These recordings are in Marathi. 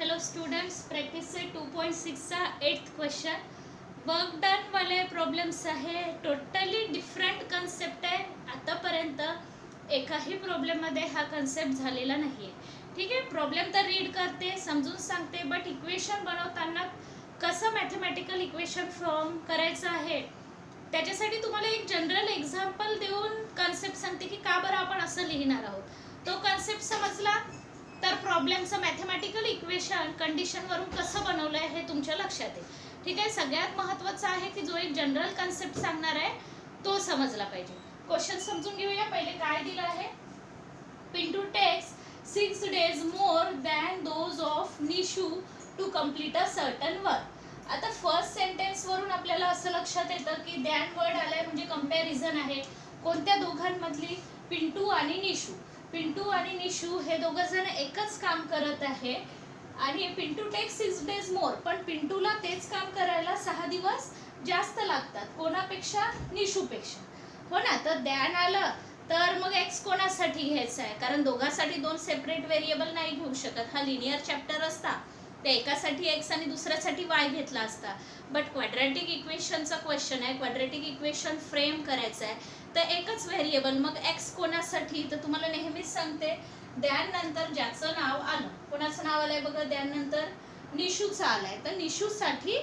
हॅलो स्टुडंट्स, प्रॅक्टिस सेट 2.6चा 8th क्वेश्चन. वर्क डन वाले प्रॉब्लेम्स आहे. टोटली डिफरंट कन्सेप्ट आहे. आतापर्यंत एकाही प्रॉब्लेममध्ये हा कन्सेप्ट झालेला नाही आहे. ठीक आहे, प्रॉब्लेम तर रीड करते, समजून सांगते, बट इक्वेशन बनवताना कसं मॅथमॅटिकल इक्वेशन फॉर्म करायचं आहे त्याच्यासाठी तुम्हाला एक जनरल एक्झाम्पल देऊन कन्सेप्ट सांगते की का बरं आपण असं लिहिणार आहोत. तो कन्सेप्ट समजला तर प्रॉब्लेमचं मॅथमॅटिकल इक्वेशन कंडिशनवरून कसं बनवलं आहे हे तुमच्या लक्षात येईल. ठीक आहे, सगळ्यात महत्त्वाचं आहे की जो एक जनरल कन्सेप्ट सांगणार आहे तो समजला पाहिजे. क्वेश्चन समजून घेऊया. पहिले काय दिलं आहे, Pintu takes 6 days more than those of Nishu to complete a certain work. आता फर्स्ट सेंटेन्स वरून आपल्याला असं लक्षात येतं की दॅन वर्ड आलाय म्हणजे कंपॅरिझन आहे. कोणत्या दोघांमधली? पिंटू आणि निशू. पिंटू आणि निशू हे दोघं जण एकच काम करत आहे आणि पिंटू टेक्स 6 days मोर, पण पिंटूला तेच काम करायला 6 दिवस जास्त लागतात. कोणापेक्षा? निशूपेक्षा. हो ना. तर दॅन आलं तर मग एक्स कोणासाठी घ्यायचं आहे, कारण दोघांसाठी दोन सेपरेट व्हेरिएबल नाही घेऊ शकत. हा लिनियर चॅप्टर असता ते एकासाठी एक्स आणि दुसऱ्यासाठी वाय घेतला असता. बट क्वाड्रॅटिक इक्वेशनचा क्वेश्चन आहे, क्वाड्रॅटिक इक्वेशन फ्रेम करायचं आहे तर एकच व्हेरिएबल. मग एक्स कोणासाठी? तर तुम्हाला नेहमीच सांगते दॅन नंतर ज्याचं नाव आलं, कोणाचं नाव आलंय बघा, दॅन नंतर निशूचं आलंय तर निशूसाठी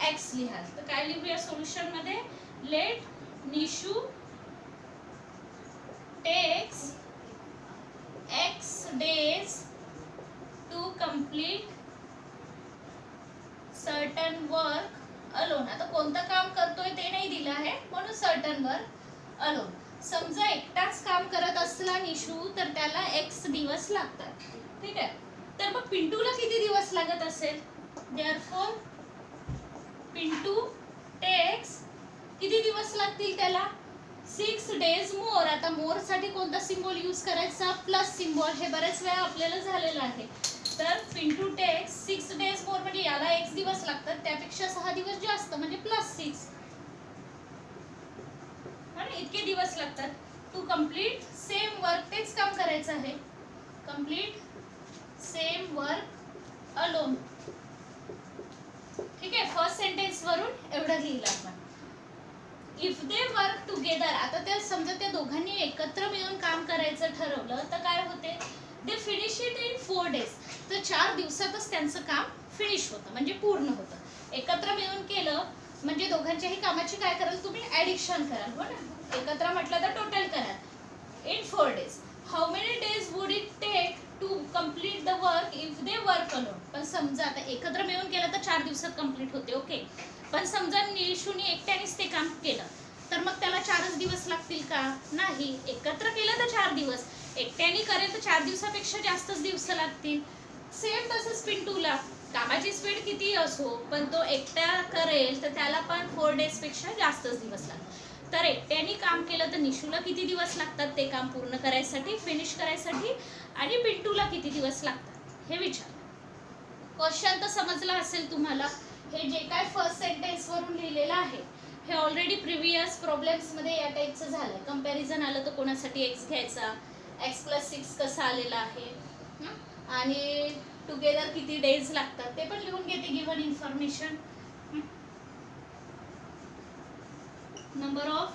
एक्स लिहाल. तर काय लिहूया सोल्युशन मध्ये, let Nishu takes x days to complete certain work alone. आता कोणतं काम करतोय ते नाही दिलं आहे म्हणून सर्टन वर्क अलोन. समजा एकटाच काम करत असला निशू तर त्याला एक्स दिवस लागतात. ठीक आहे, तर मग पिंटूला किती दिवस लागत असेल? देअरफॉर पिंटू टेक्स किती दिवस लागतील त्याला? 6 days मोर. आता मोर साठी कोणता सिम्बॉल यूज करायचा? Plus symbol. हे बरेच वेळा आपल्याला झालेलं आहे. तर पिंटू टेक्स 6 days मोर म्हणजे याला x दिवस लागतात, त्यापेक्षा 6 दिवस जास्त म्हणजे +6. आणि इतके दिवस लागतात टू कंप्लीट सेम वर्क. तेच काम करायचं आहे, कंप्लीट सेम वर्क अलोन. ठीक आहे, फर्स्ट सेंटेन्स वरून एवढं लिहिलं आपण. इफ दे वर्क टुगेदर, आता त्या समजा त्या दोघांनी एकत्र मिळून काम करायचं ठरवलं तर काय होते? They finish it in 4 days. तर 4 दिवसातच त्यांचं काम फिनिश होतं म्हणजे पूर्ण होतं. एकत्र मिळून केलं म्हणजे दोघांच्याही कामाची काय कराल तुम्ही? ॲडिशन कराल. हो ना, एकत्र म्हटलं तर टोटल कराल. In 4 days. How many days would it take to complete the work if they work alone. पण समजा आता एकत्र मिळून केलं तर 4 दिवसात कम्प्लीट होते. ओके, पण समजा निशूने एकट्यानेच ते काम केलं तर मग त्याला 4च दिवस लागतील का? नाही. एकत्र केलं तर 4 दिवस, एकट्याने करेल तर 4 दिवसापेक्षा जास्तच दिवस लागतील. सेम तसंच पिंटूला कामाची स्पीड किती असो पण तो एकटा करेल तर त्याला पण 4 days पेक्षा जास्तच दिवस लागतात. तर एकट्याने काम केलं तर निशूला किती दिवस लागतात ते काम पूर्ण करायसाठी, फिनिश करायसाठी, आणि पिंटूला किती दिवस लागतात हे विचार. क्वेश्चन तर समजला असेल तुम्हाला. हे जे काय फर्स्ट सेंटेन्स वरून लिहिलेलं आहे हे ऑलरेडी प्रिव्हियस प्रॉब्लेम्स मध्ये या टाईपचं झालंय. कंपॅरिझन आलं तर कोणासाठी एक्स घ्यायचा, x+6 कसं आलेलं आहे, आणि टुगेदर किती डेज लागतात ते पण लिहून घेते. Given information, number of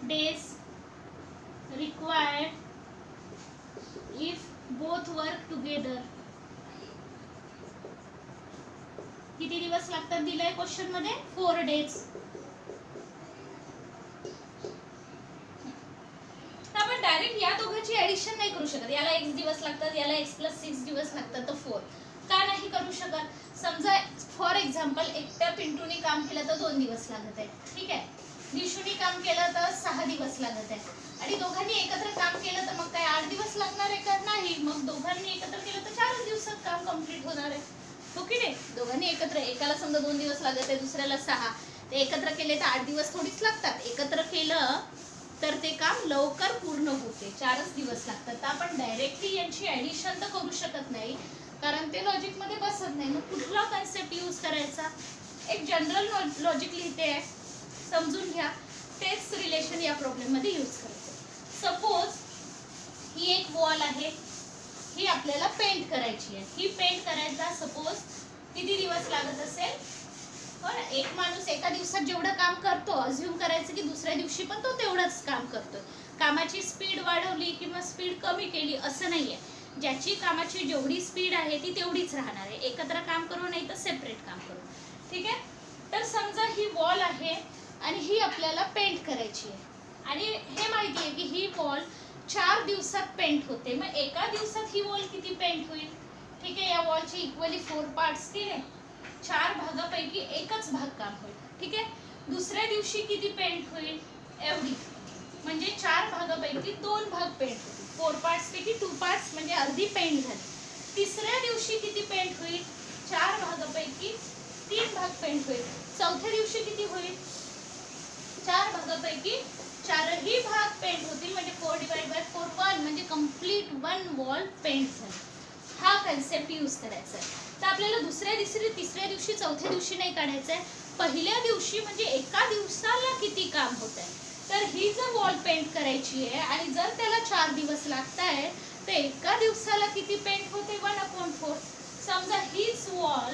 days required if both work together. किती दिवस लागतात दिलंय क्वेश्चन मध्ये? 4 days. आपण डायरेक्ट या दोघांची ऍडिशन नाही करू शकत. याला x दिवस लागतात, याला x+6 दिवस लागतात, तर 4 का नाही करू शकत? समजा फॉर एक्झाम्पल एकट्या पिंटूने काम केलं तर 2 दिवस लागत आहे. ठीक आहे, निशूने काम केलं तर 6 दिवस लागत आहे, आणि दोघांनी एकत्र काम केलं तर मग काय 8 दिवस लागणार आहे का? नाही. मग दोघांनी एकत्र केलं तर 4 दिवसात काम कम्प्लीट होणार आहे. हो की नाही? दोघांनी एकत्र, एकाला समजा 2 दिवस लागत आहे, दुसऱ्याला 6, ते एकत्र केले तर 8 दिवस थोडीच लागतात. एकत्र केलं तर ते काम लवकर पूर्ण होते, 4च दिवस लागतात. तर आपण डायरेक्टली यांची ॲडिशन तर करू शकत नाही कारण ते लॉजिक मध्ये बसत नाही. मग कुठला कन्सेप्ट यूज करायचा? एक जनरल लॉजिक लिहिते आहे, समजून घ्या. तेच रिलेशन या प्रॉब्लेम मध्ये यूज करायचं. सपोज ही एक वॉल आहे ही आपल्याला पेंट करायची आहे. ही पेंट करायचा सपोज किती दिवस लागत असेल, हो ना. एक माणूस एका दिवसात जेवढं काम करतो, अज्युम करायचं की दुसऱ्या दिवशी पण तो तेवढंच काम करतोय. कामाची स्पीड वाढवली किंवा स्पीड कमी केली असं नाहीये. ज्याची कामाची जेवढी स्पीड आहे ती तेवढीच राहणार आहे. एकत्र काम करू नाही तर सेपरेट काम करू. ठीक आहे. तर समजा ही वॉल आहे आणि ही आपल्याला पेंट करायची आहे आणि हे माहिती आहे की ही वॉल 4 दिवसात पेंट होते. मग एका दिवसात ही वॉल किती पेंट होईल? ठीक आहे. या वॉलचे इक्वली 4 पार्ट्स केले, 4 भागापैकी एकच भाग काम होईल. ठीक आहे. दुसऱ्या दिवशी किती पेंट होईल? एवढी, म्हणजे 4 भागापैकी 2 भाग पेंट होतील. 4 पार्ट्स पैकी 2 पार्ट्स म्हणजे अर्धी पेंट झाली. तिसऱ्या दिवशी किती पेंट होईल? 4 भागापैकी 3 भाग पेंट होईल. चौथ्या दिवशी किती होईल? 4 भागापैकी 4ही भाग पेंट होतील, म्हणजे 4/4 1 म्हणजे कंप्लीट 1 वॉल पेंट झाली. हा कन्सेप्ट यूज करायचा आहे. तर आपल्याला दुसऱ्या तिसऱ्या दिवशी चौथ्या दिवशी नाही काढायचं आहे. पहिल्या दिवशी म्हणजे एका दिवसाला किती काम होत आहे. तर ही जर वॉल पेंट करायची आहे आणि जर त्याला 4 दिवस लागत आहे तर एका दिवसाला किती पेंट होते? 1/4. समजा हीच वॉल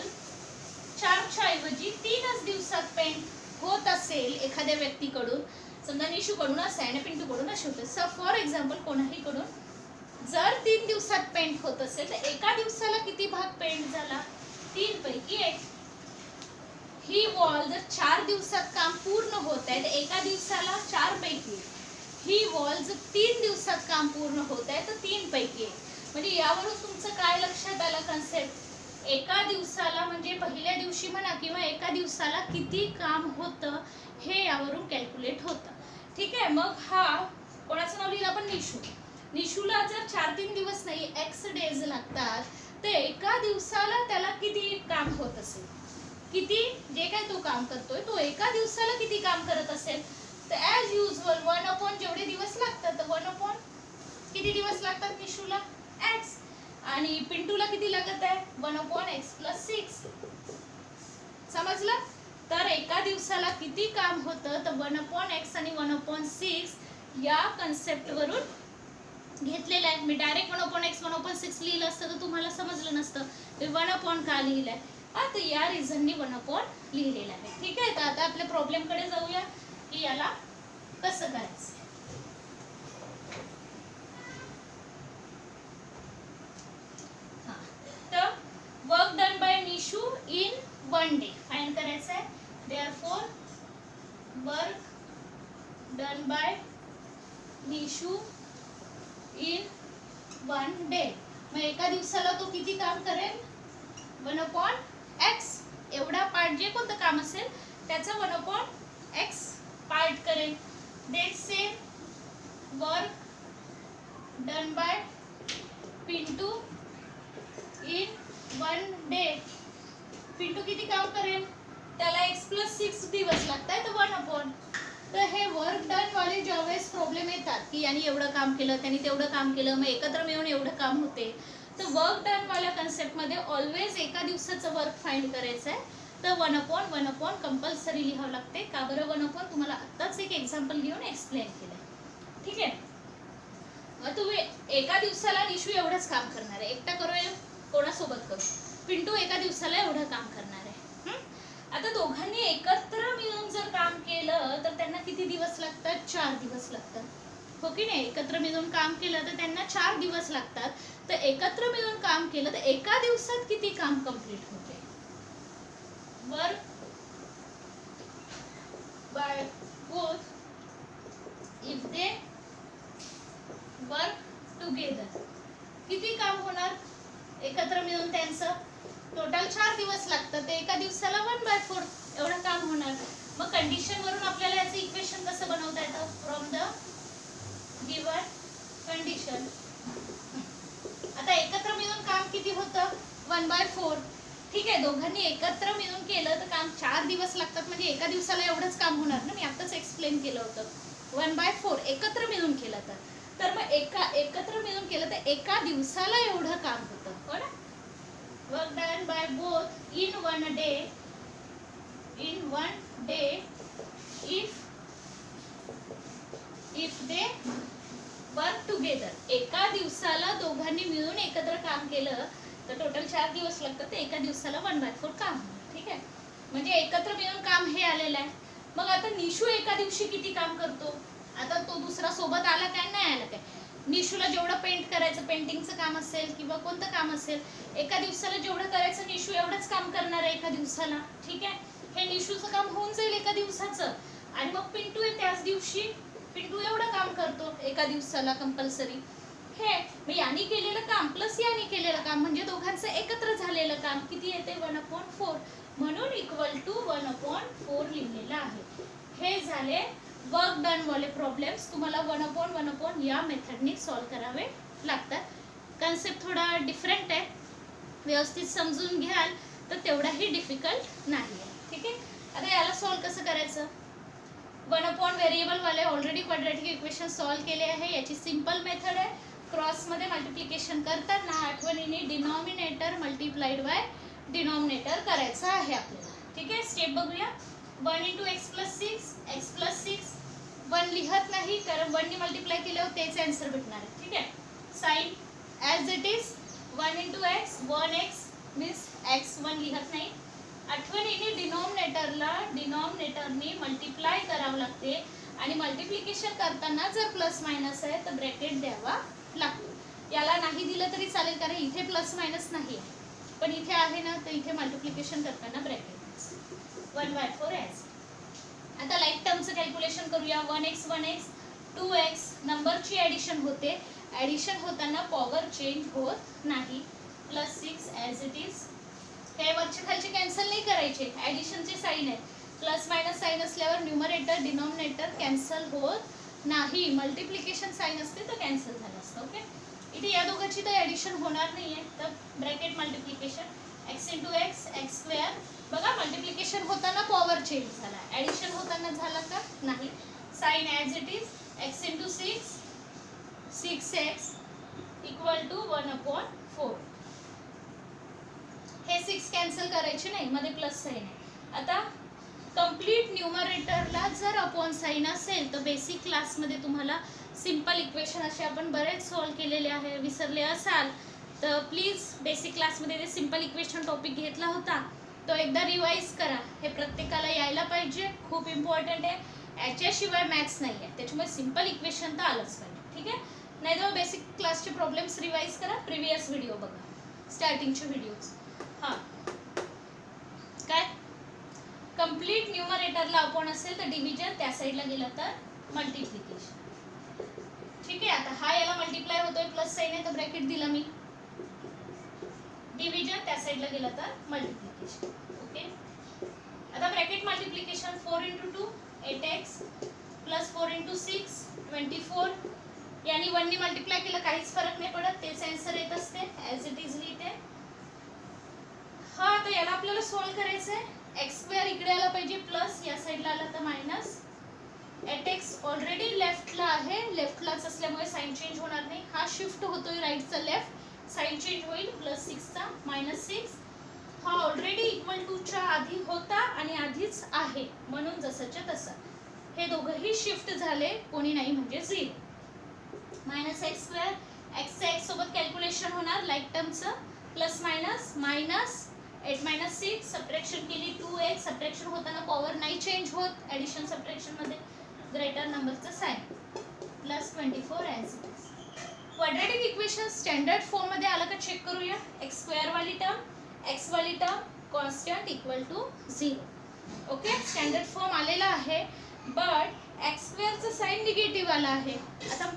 4च्या ऐवजी 3च दिवसात पेंट होत असेल एखाद्या व्यक्तीकडून, समजा निशूकडून असं आहे आणि पिंटूकडून असे होते. सो फॉर एक्झाम्पल कोणाही कडून जर 3 दिवसात पेंट होत असेल तर एका दिवसाला किती भाग पेंट झाला? 3 पैकी 1. ही वॉल जर 4 दिवसात काम पूर्ण होत आहे तर एका दिवसाला 4 पैकी. ही वॉल जर 3 दिवसात काम पूर्ण होत आहे तर 3 पैकी 1. म्हणजे यावरून तुमचं काय लक्षात आलं कन्सेप्ट? एका दिवसाला म्हणजे पहिल्या दिवशी म्हणा किंवा एका दिवसाला किती काम होतं हे यावरून कॅल्क्युलेट होतं. ठीक आहे. मग हा कोणाचं नाव लिहिलं आपण? निशू. निशूला जर 4-3 दिवस नाही एक्स डेज लागतात तर एका दिवसाला त्याला किती काम होत असेल? किती जे काय तो काम करतोय तो एका दिवसाला किती काम करत असेल? तर ॲज युजल 1/, जेवढे दिवस लागतात तर 1/, किती दिवस लागतात निशूला? x. आणि पिंटूला किती लागत आहे? 1/x + 6. समजलं? तर एका दिवसाला किती काम होतं तर 1/x आणि 1/6 या कन्सेप्ट वरून घेतलेलं आहे. मी डायरेक्ट 1/x 1/6 लिहिलं असतं तर तुम्हाला समजलं नसतं. 1/ का लिहिलंय? आता या रिझननी 1/ लिहिलेलं आहे. ठीक आहे. तर आता आपल्या प्रॉब्लेमकडे जाऊया की याला कसं करायचं. तर work done bye Nishu in 1 day find करायचं आहे. Therefore work done bye Nishu in 1 day. मग एका दिवसाला तो किती काम करेल? 1/x. एवढा पार्ट जे कोणतं काम असेल त्याचा 1/x पार्ट करेल. Then same work done by Pintu in 1 day. Pintu किती काम करेल? त्याला x + 6 दिवस लागतात तर 1/. तर हे वर्क डन वाले ज्यावेळेस प्रॉब्लेम येतात की यांनी एवढं काम केलं त्यांनी तेवढं काम केलं मग एकत्र मिळून एवढं काम होते, तर वर्क डन वाल्या कन्सेप्टमध्ये ऑलवेज एका दिवसाचं वर्क फाइंड करायचं आहे. तर 1/1 कंपल्सरी लिहावं लागते. का बरं 1/? तुम्हाला आत्ताच एक एक्झाम्पल घेऊन एक्सप्लेन केलं. ठीक आहे. मग तुम्ही एका दिवसाला निशू एवढंच काम करणार आहे. एकटा करूया कोणासोबत करू? पिंटू एका दिवसाला एवढं काम करणार आहे. आता दोघांनी एकत्र मिळून जर काम केलं तर त्यांना किती दिवस लागतात? 4 दिवस लागतात. हो की नाही? एकत्र मिळून काम केलं तर त्यांना 4 दिवस लागतात. तर एकत्र मिळून काम केलं तर एका दिवसात किती काम कंप्लीट होते? Work by both if they work together. किती काम होणार एकत्र मिळून त्यांचं? टोटल 4 दिवस लागतात. ते एका दिवसाला 1/4 एवढं काम होणार. मग कंडिशन वरून आपल्याला याचं इक्वेशन कसं बनवता येतं? From the given condition. आता एकत्र मिळून काम किती होतं? 1/4. ठीक आहे. दोघांनी एकत्र मिळून केलं तर काम 4 दिवस लागतात म्हणजे एका दिवसाला एवढंच काम होणार ना. मी आताच एक्सप्लेन केलं होतं. 1/4 एकत्र मिळून केलं तर मग एकत्र मिळून केलं तर एका दिवसाला एवढं काम होतं. हो ना? Work done by both in 1 day if they work together. एका दिवसाला दोघांनी मिळून एकत्र काम केलं तर टोटल 4 दिवस लागतात, तर एका दिवसाला 1/4 काम. ठीक आहे, म्हणजे एकत्र मिळून काम हे आलेलं आहे. मग आता निशू एका दिवशी किती काम करतो? आता तो दुसरा सोबत आला काय नाही आला काय, निशूला जेवढं पेंट करायचं, पेंटिंगचं काम असेल किंवा कोणतं काम असेल, एका दिवसाला जेवढं करायचं निशू एवढंच काम करणार आहे एका दिवसाला. ठीक आहे, हे निशूचं काम होऊन जाईल एका दिवसाचं. आणि मग पिंटू आहे त्याच दिवशी, पिंटू एवढं काम करतो एका दिवसाला कंपल्सरी. हे मग याने केलेलं काम प्लस याने केलेलं काम म्हणजे दोघांचं एकत्र झालेलं काम किती येते? 1/4. म्हणून इक्वल टू 1/4 लिहिलेलं आहे. हे झाले वर्क डन वाले प्रॉब्लेम्स. तुम्हाला 1/1 या मेथडने सॉल्व करावे लागतात. कन्सेप्ट थोडा डिफरंट आहे, व्यवस्थित समजून घ्याल तर तेवढाही डिफिकल्ट नाही आहे. ठीक आहे, आता याला सॉल्व कसं करायचं? 1/, व्हेरिएबल वाले ऑलरेडी क्वाड्रॅटिक इक्वेशन सॉल्व केले आहे. याची सिंपल मेथड आहे. क्रॉसमध्ये मल्टिप्लिकेशन करताना आठवणीने डिनॉमिनेटर मल्टिप्लाइड बाय डिनॉमिनेटर करायचं आहे आपल्याला. ठीक आहे, स्टेप बघूया. 1 × x + 6, x + 6. 1 लिहत नाही कारण 1 ने मल्टिप्लाय केल्यावर तेच आन्सर भेटणार आहे. ठीक आहे, sign as it is 1 × x 1x means x1 लिहत नाही. आठवणीने डिनॉमिनेटरने मल्टिप्लाय करावं लागते आणि मल्टिप्लिकेशन करताना जर प्लस मायनस आहे तर ब्रॅकेट द्यावा लागतो. याला नाही दिलं तरी चालेल कारण इथे प्लस मायनस नाही आहे, पण इथे आहे ना, तर इथे मल्टिप्लिकेशन करताना ब्रॅकेट 1/4 ॲज. आता लाईक टर्मचं कॅल्क्युलेशन करूया. 1x 1x 2x नंबरची ॲडिशन होते. ॲडिशन होताना पॉवर चेंज होत नाही. +6 ॲज इट इज. हे वरचे खालचे कॅन्सल नाही करायचे, ॲडिशनचे साईन आहे. प्लस मायनस साईन असल्यावर न्यूमरेटर डिनॉमिनेटर कॅन्सल होत नाही. मल्टिप्लिकेशन साईन असते तर कॅन्सल झालं असतं. ओके, इथे या दोघांची तर ॲडिशन होणार नाही आहे, तर ब्रॅकेट मल्टिप्लिकेशन x × x² बघा, मल्टिप्लिकेशन होताना पॉवर चेंज झाला, ॲडिशन होताना झाला का नाही. Sign as it is x × 6 6x = 1/4. हे 6 कॅन्सल करायचे नाही, मध्ये प्लस साईन आहे. आता कंप्लीट न्यूमरेटरला जर अपॉन साईन असेल तर बेसिक क्लासमध्ये तुम्हाला सिंपल इक्वेशन असे आपण बरेच सॉल्व केलेले आहे. विसरले असाल तर प्लीज बेसिक क्लासमध्ये जे सिंपल इक्वेशन टॉपिक घेतला होता तो एकदा रिवाईज करा. हे प्रत्येकाला यायला पाहिजे, खूप इम्पॉर्टंट आहे. याच्याशिवाय मॅथ्स नाही आहे, त्याच्यामुळे सिंपल इक्वेशन तर आलंच पाहिजे. ठीक आहे, नाही तर बेसिक क्लासचे प्रॉब्लेम्स रिवाईज करा, प्रिव्हियस व्हिडिओ बघा, स्टार्टिंगचे व्हिडिओज. हां, काय कंप्लीट न्यूमरेटरला अपॉन असेल तर डिव्हिजन, त्या साईडला गेलं तर मल्टिप्लिकेशन. ठीक आहे, आता हा याला मल्टिप्लाय होतोय, प्लस साईन आहे तर ब्रॅकेट दिला मी. डिव्हिजन त्या साईडला गेलं तर मल्टिप्लिकेशन. ओके, आता ब्रॅकेट मल्टिप्लिकेशन 4 × 2 8x + 4 × 6 24. यानी 1 ने मल्टिप्लाय केलं काहीच फरक नाही पडत, तेच आन्सर येत असते. ॲज इट इज लिहिते. हा, आता याला आपल्याला सॉल्व करायचं आहे. x² इकडे आला पाहिजे, प्लस या साईडला आला तर मायनस. 8x ऑलरेडी लेफ्टला आहे, लेफ्टलाच असल्यामुळे साईन चेंज होणार नाही. हा शिफ्ट होतोय राईटचा लेफ्ट, साईन चेंज होईल. +6चा -6. हा ऑलरेडी इक्वल टूच्या आधी होता आणि आधीच आहे म्हणून जसंच्या तसं. हे दोघंही शिफ्ट झाले, कोणी नाही म्हणजे 0. -x², x x सोबत कॅल्क्युलेशन होणार लाईक टर्मचं. प्लस मायनस मायनस 8 - 6 सबट्रॅक्शन केली 2x. सबट्रॅक्शन होताना पॉवर नाही चेंज होत, ॲडिशन सबट्रॅक्शनमध्ये ग्रेटर नंबरचं sign. +24 as it is. Quadratic equation standard फॉर्ममध्ये आलं का चेक करूया. x² वाली टर्म, x वाली term constant = 0. Okay, standard form आलेला आहे, बट x² साईन निगेटिव्ह आला आहे. आता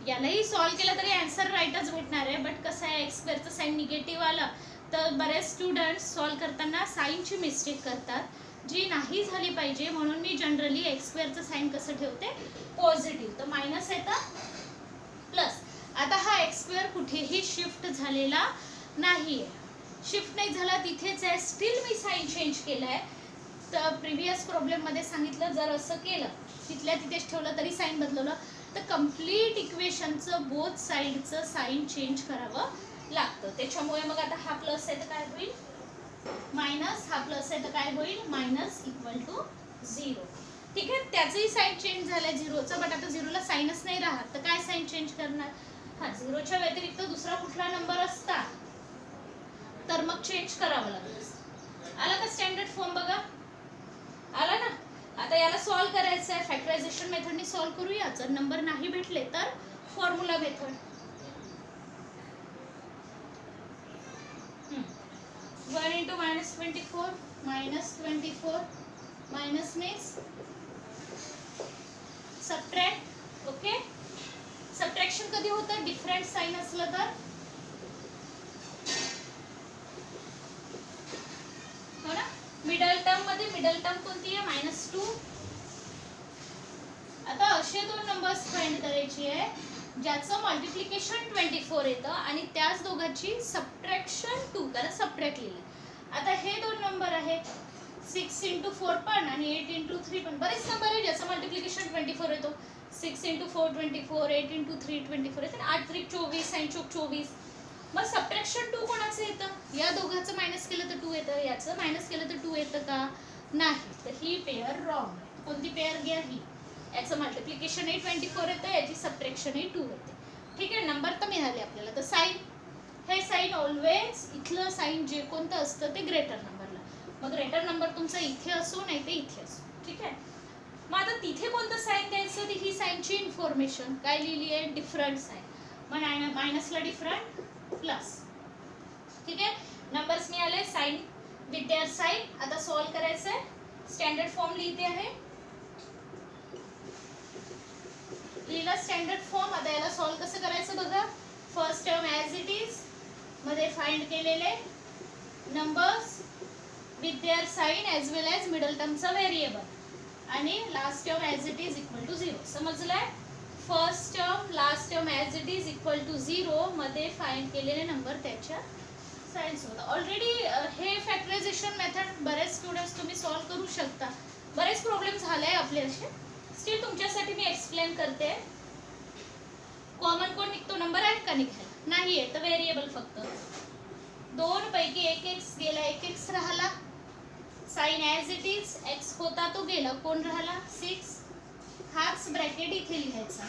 यालाही सॉल्व केलं तरी आन्सर राईटच भेटणार आहे, बट कसं आहे x² साईन निगेटिव्ह आला तर बरेच स्टुडंट्स सॉल्व करताना साईनची मिस्टेक करतात, जी नाही झाली पाहिजे. म्हणून मी जनरली x² साईन कसं ठेवते? पॉझिटिव्ह. तर मायनस आहे तर प्लस. आता हा x² कुठेही शिफ्ट झालेला नाही आहे, शिफ्ट नाही झाला, तिथेच आहे. स्टील मी साईन चेंज केलं आहे. तर प्रिव्हियस प्रॉब्लेममध्ये सांगितलं जर असं केलं, तिथल्या तिथेच ठेवलं तरी साईन बदलवलं तर कंप्लीट इक्वेशनचं बोथ साईडचं साईन चेंज करावं लागतं. त्याच्यामुळे मग आता हा प्लस आहे तर काय होईल? मायनस. हा प्लस आहे तर काय होईल? मायनस = 0. ठीक आहे, त्याचंही साईन चेंज झालं आहे 0चं, बट आता 0ला साईनच नाही राहत तर काय साईन चेंज करणार? हा 0च्या व्यतिरिक्त दुसरा कुठला नंबर असता तर मग चेंज करावं लागेल. आला का स्टँडर्ड फॉर्म? बघा आला ना. आता याला सॉल्व करायचं आहे. फॅक्टरायझेशन मेथडने सॉल्व करूया. जर नंबर नाही भेटले तर formula method. 1 into -24 -24 minus means subtract. Okay, subtraction कधी होतं? डिफरंट साइन असलं तर. हो ना. मिडल टर्म मध्ये मिडल टर्म कोणती आहे? -2. आता असे दोन नंबर्स फाइंड करायची आहे ज्याचं मल्टिप्लिकेशन 24 येतं आणि त्याच दोघांची सबट्रॅक्शन 2, कारण सबट्रॅक्ट लिहिलं. आता हे दोन नंबर आहेत 6 into 4 पण आणि 8 into 3 पण. बरेच नंबर आहे ज्याचं मल्टिप्लिकेशन 24 येतो. 6 into 4 24, 8 into 3 24 येते. 8 3 24, 9 चौक 24. मग सबट्रॅक्शन 2 कोणाचं येतं? या दोघांचं मायनस केलं तर 2 येतं, याचं मायनस केलं तर 2 येतं का? नाही. तर ही पेअर रॉंग आहे. कोणती पेअर घ्या? ही. याचं मल्टिप्लिकेशन 24 येतं, याची सबट्रॅक्शन 2 येते. ठीक आहे, नंबर तर मिळाले आपल्याला. तर साइन, हे साइन ऑलवेज इथलं साइन जे कोणतं असतं ते ग्रेटर नंबरला. मग ग्रेटर नंबर तुमचा इथे असो नाही ते इथे असो. ठीक आहे. मग आता तिथे कोणतं साइन द्यायचं? ही साइनची इन्फॉर्मेशन काय लिहिली आहे? Different sign. मग मायनसला डिफरंट, प्लस. ठीक आहे, नंबर्स मिळाले साइन विथ देअर साइन. आता सॉल्व करायचं आहे. स्टँडर्ड फॉर्म लिहिते आहे. लिहिला स्टँडर्ड फॉर्म. आता याला सॉल्व कसं करायचं बघा. First term as it is मध्ये फाइंड केलेले numbers with their sign as well as middle टर्मचा व्हेरिएबल आणि last term as it is equal to 0. समजलंय? First term last term as it is equal to 0 मध्ये फाइंड केलेले नंबर त्याच्या साइन सोबत. ऑलरेडी हे फॅक्टरायझेशन मेथड बरेच स्टुडंट्स तुम्ही सॉल्व करू शकता. बरेच प्रॉब्लेम झाले आहे आपले असे. स्टिल तुमच्यासाठी मी एक्सप्लेन करते. कॉमन कोण निघतो? नंबर आहे का निघाला? नाही आहे. तर व्हेरिएबल फक्त 2 पैकी एक एक्स गेला, एक एक्स राहिला. Sign as it is x होता तो गेला, कोण राहिला? 6. हाच ब्रॅकेट इथे लिहायचा.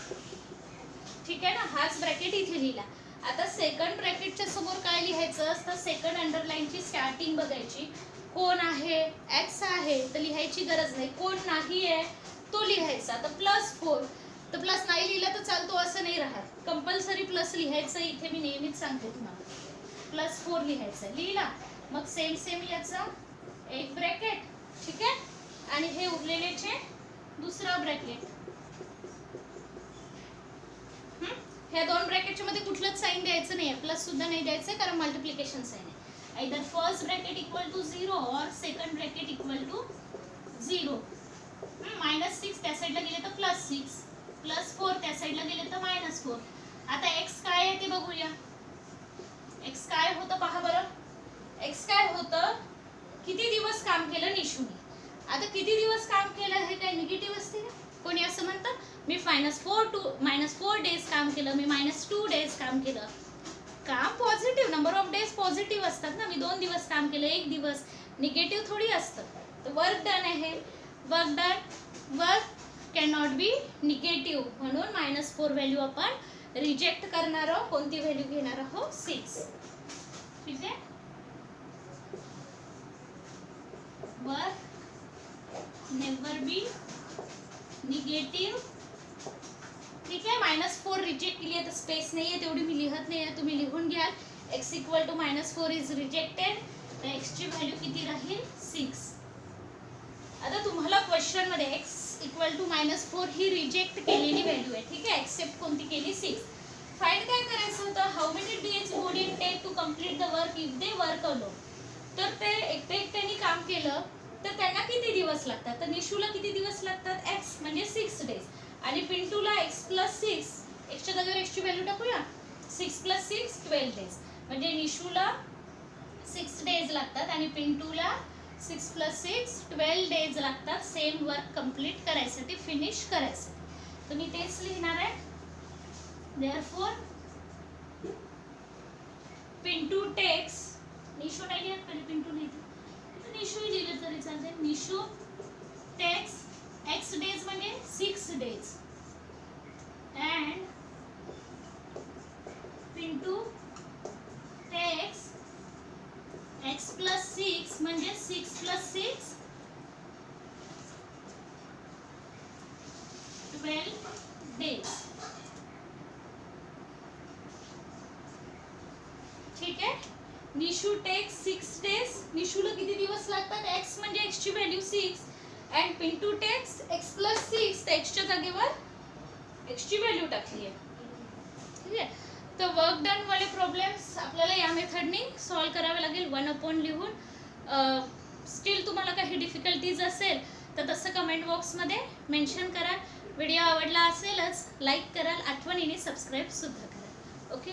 ठीक आहे ना, हाच ब्रॅकेट इथे लिहिला. आता सेकंड ब्रॅकेटच्या समोर काय लिहायचं असतं? सेकंड अंडरलाईनची स्टार्टिंग बघायची. कोण आहे? एक्स आहे तर लिहायची गरज नाही. कोण नाही आहे तो लिहायचा. तर +4. तर प्लस नाही लिहिला तर चालतो असं नाही राहत. कंपल्सरी प्लस लिहायचं. इथे मी नेहमीच सांगते तुम्हाला +4 लिहायचं. लिहिला. मग सेम सेम याचा एक ब्रॅकेट. ठीक आहे, आणि हे उरलेलेचे दुसरा ब्रॅकेट. ह्या दोन ब्रॅकेटच्या मध्ये कुठलंच साइन द्यायचं नाही. प्लस सुद्धा नाही द्यायचं कारण मल्टिप्लिकेशन साइन आहे. Either first bracket equal to 0 और सेकंड ब्रॅकेट इक्वल टू 0. -6 त्या साईडला गेले तर +6, +4 त्या साईडला गेले तर -4. आता एक्स काय आहे ते बघूया. एक्स काय होतं पहा बरं. एक्स काय होतं? किती दिवस काम केलं निशूने. आता किती दिवस काम केलं हे काय निगेटिव्ह असते का? कोणी असं म्हणतं मी -4 डेज काम केलं, मी -2 डेज काम केलं. काम positive, number of days positive असतात ना. मी 2 दिवस काम केलं, 1 दिवस निगेटिव्ह थोडी असतं. तर वर्क डन आहे. Work done, work can not be negative, म्हणून -4 व्हॅल्यू आपण रिजेक्ट करणार आहोत. कोणती व्हॅल्यू घेणार आहोत? 6. ठीक आहे. वर्क नेव्हर बी निगेटिव्ह. ठीक आहे. -4 रिजेक्ट केली आहे तर स्पेस नाही आहे तेवढी मी लिहत नाही आहे, तुम्ही लिहून घ्याल. x equal to -4 is rejected. तर x ची व्हॅल्यू किती राहील? 6. आता तुम्हाला क्वेश्चन मध्ये x इक्वल टू -4 ही रिजेक्ट केलेली व्हॅल्यू आहे. ठीक आहे, एक्सेप्ट कोणती केली? 6. फाइंड काय करायचं होतं? How many days would it take to complete the work if they work alone. तर ते एकट्याने काम केलं तर त्यांना किती दिवस लागतात? तर निशूला किती दिवस लागतात? x म्हणजे 6 डेज आणि पिंटूला x + 6. x च्या जागेवर x ची व्हॅल्यू टाकूया. 6 + 6 12 डेज. म्हणजे निशूला 6 डेज लागतात आणि पिंटूला 6 + 6 12 डेज लागतात सेम वर्क कंप्लीट करायसाठी, फिनिश करायसाठी. तर मी तेच लिहिणार आहे. देअरफॉर पिंटू टेक्स, निशू नाही लिहित पहिले, पिंटू लिहिते. निशू लिहिलं तरी चालते. निशू टेक्स x डेज म्हणजे 6 days and Pintu takes x plus 6 म्हणजे 6 प्लस 6 12 डेज. ठीक आहे. Nishu text 6 days. निशूला किती दिवस लागतात? x म्हणजे x ची value 6 and Pintu takes x plus 6 तर x च्या जागेवर x ची व्हॅल्यू टाकली आहे. ठीक आहे. तर वर्क डन वाले प्रॉब्लेम्स आपल्याला या मेथडनी सॉल्व करावे लागेल 1/, लिहून. स्टील तुम्हाला काही डिफिकल्टीज असेल तर तसं कमेंट बॉक्समध्ये मेन्शन करा. व्हिडिओ आवडला असेलच लाईक कराल, आठवणीने सबस्क्राईब सुद्धा करा. ओके.